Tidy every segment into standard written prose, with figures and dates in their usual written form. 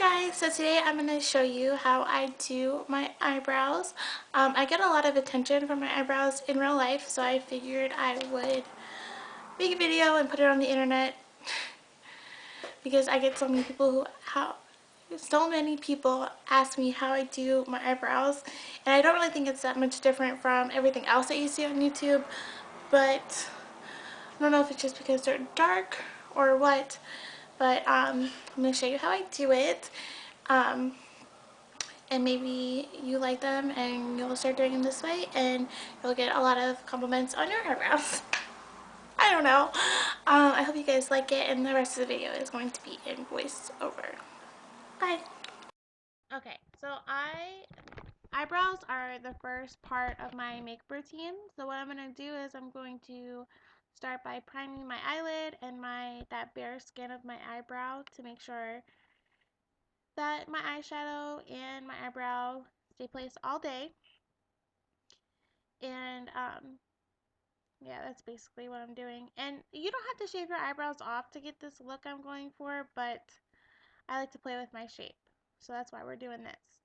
Guys, so today I'm going to show you how I do my eyebrows. I get a lot of attention from my eyebrows in real life, so I figured I would make a video and put it on the internet because I get so many people ask me how I do my eyebrows, and I don't really think it's that much different from everything else that you see on YouTube, but I don't know if it's just because they're dark or what, but I'm going to show you how I do it. And maybe you like them and you'll start doing them this way and you'll get a lot of compliments on your eyebrows. I don't know. I hope you guys like it, and the rest of the video is going to be in voiceover. Bye. Okay, so eyebrows are the first part of my makeup routine. So what I'm going to do is I'm going to start by priming my eyelid and that bare skin of my eyebrow to make sure that my eyeshadow and my eyebrow stay placed all day. And yeah, that's basically what I'm doing. And you don't have to shave your eyebrows off to get this look I'm going for, but I like to play with my shape, so that's why we're doing this.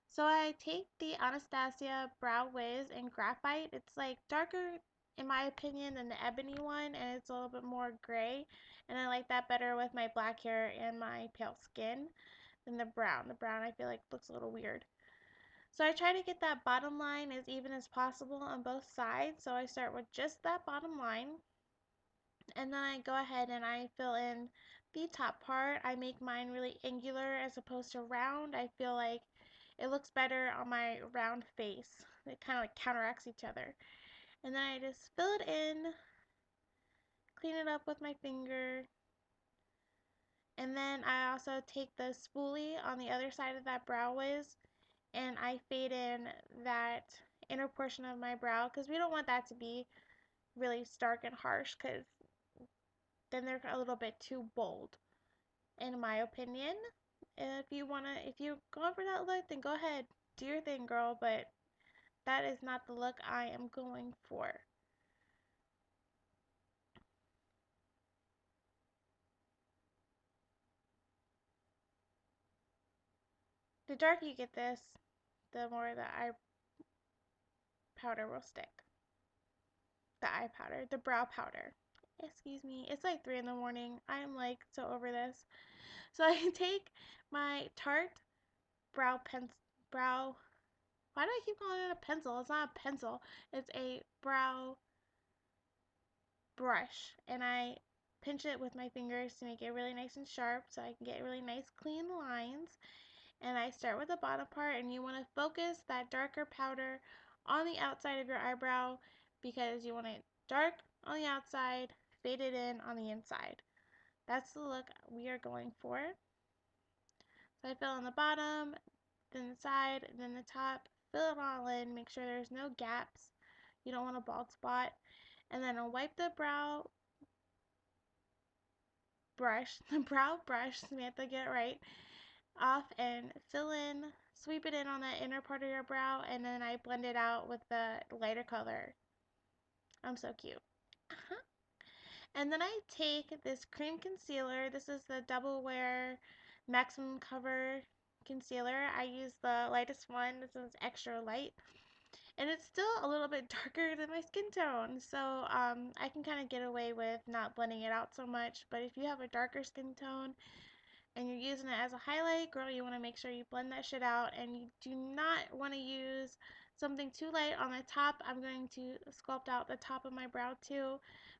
So I take the Anastasia Brow Wiz in Graphite. It's like darker in my opinion than the ebony one, and it's a little bit more gray, and I like that better with my black hair and my pale skin than the brown. The brown I feel like looks a little weird. So I try to get that bottom line as even as possible on both sides. So I start with just that bottom line, and then I go ahead and I fill in the top part. I make mine really angular as opposed to round. I feel like it looks better on my round face. It kind of like counteracts each other. And then I just fill it in, clean it up with my finger, and then I also take the spoolie on the other side of that brow wiz and I fade in that inner portion of my brow because we don't want that to be really stark and harsh, because then they're a little bit too bold in my opinion. If you're going for that look, then go ahead, do your thing, girl, but that is not the look I am going for. The darker you get this, the more the eye powder will stick. The eye powder, the brow powder. Excuse me, it's like 3 in the morning. I am like so over this. So I take my Tarte brow, why do I keep calling it a pencil? It's not a pencil. It's a brow brush, and I pinch it with my fingers to make it really nice and sharp so I can get really nice clean lines. And I start with the bottom part, and you want to focus that darker powder on the outside of your eyebrow because you want it dark on the outside, faded in on the inside. That's the look we are going for. So I fill in the bottom, then the side, then the top, fill it all in, make sure there's no gaps. You don't want a bald spot. And then I'll wipe the brow brush, so we have to get it right, off and fill in, sweep it in on that inner part of your brow, and then I blend it out with the lighter color. I'm so cute. And then I take this cream concealer. This is the Double Wear Maximum Cover concealer. I use the lightest one. This is extra light. And it's still a little bit darker than my skin tone, so I can kind of get away with not blending it out so much. But if you have a darker skin tone and you're using it as a highlight, girl, you want to make sure you blend that shit out, and you do not want to use something too light on the top. I'm going to sculpt out the top of my brow too,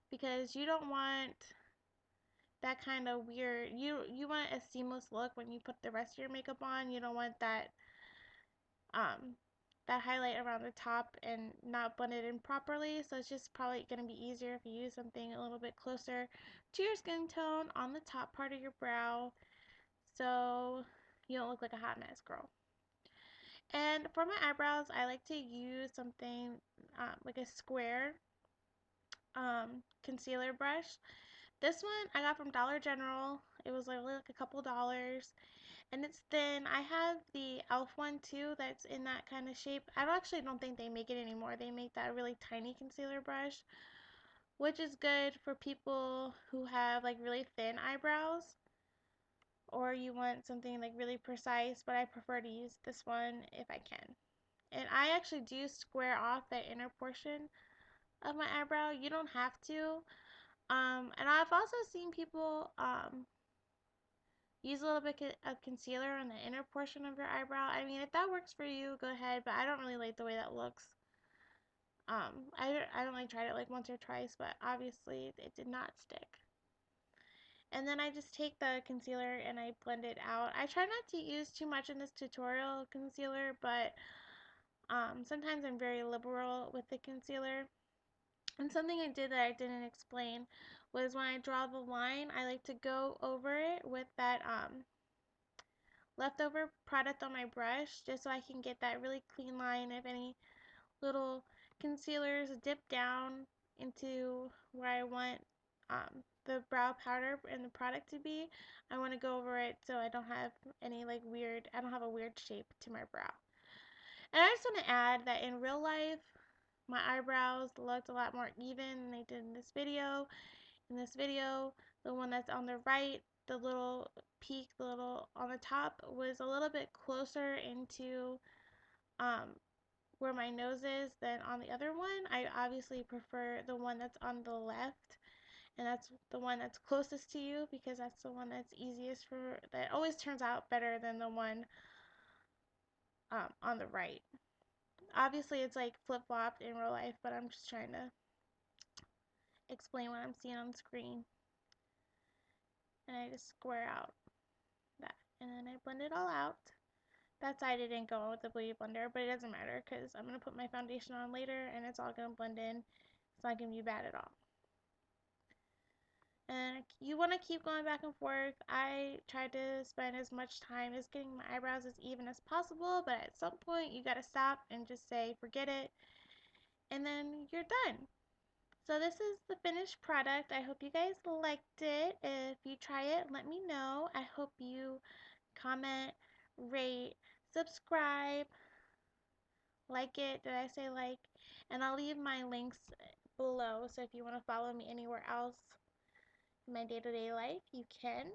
because you don't want that kind of weird, you want a seamless look when you put the rest of your makeup on. You don't want um that highlight around the top and not blended in properly. So it's just probably going to be easier if you use something a little bit closer to your skin tone on the top part of your brow, so you don't look like a hot mess, girl. And for my eyebrows, I like to use something like a square concealer brush. This one I got from Dollar General. It was like a couple dollars, and it's thin. I have the e.l.f. one too that's in that kind of shape. I actually don't think they make it anymore. They make that really tiny concealer brush, which is good for people who have like really thin eyebrows. or you want something like really precise, but I prefer to use this one if I can. And I actually do square off the inner portion of my eyebrow. You don't have to. And I've also seen people use a little bit of concealer on the inner portion of your eyebrow. I mean, if that works for you, go ahead, but I don't really like the way that looks. I only tried it like once or twice, but obviously it did not stick. And then I just take the concealer and I blend it out. I try not to use too much in this tutorial concealer, but sometimes I'm very liberal with the concealer. And something I did that I didn't explain was when I draw the line, I like to go over it with that leftover product on my brush just so I can get that really clean line. If any little concealers dip down into where I want the brow powder and the product to be, I want to go over it so I don't have any like weird, I don't have a weird shape to my brow. And I just want to add that in real life, my eyebrows looked a lot more even than they did in this video. In this video, the one that's on the right, the little peak, the little on the top, was a little bit closer into um, where my nose is than on the other one. I obviously prefer the one that's on the left, and that's the one that's closest to you because that's the one that's easiest for, that always turns out better than the one on the right. Obviously, it's like flip-flopped in real life, but I'm just trying to explain what I'm seeing on the screen. And I just square out that, and then I blend it all out. That side I didn't go with the beauty blender, but it doesn't matter because I'm going to put my foundation on later and it's all going to blend in. It's not going to be bad at all. And you want to keep going back and forth. I try to spend as much time as getting my eyebrows as even as possible, but at some point you got to stop and just say forget it, and then you're done. So this is the finished product. I hope you guys liked it. If you try it, let me know. I hope you comment, rate, subscribe, like it. Did I say like? And I'll leave my links below, so if you want to follow me anywhere else in my day-to-day life, you can.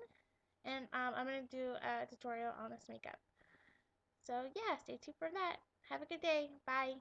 And I'm going to do a tutorial on this makeup. So yeah, stay tuned for that. Have a good day. Bye.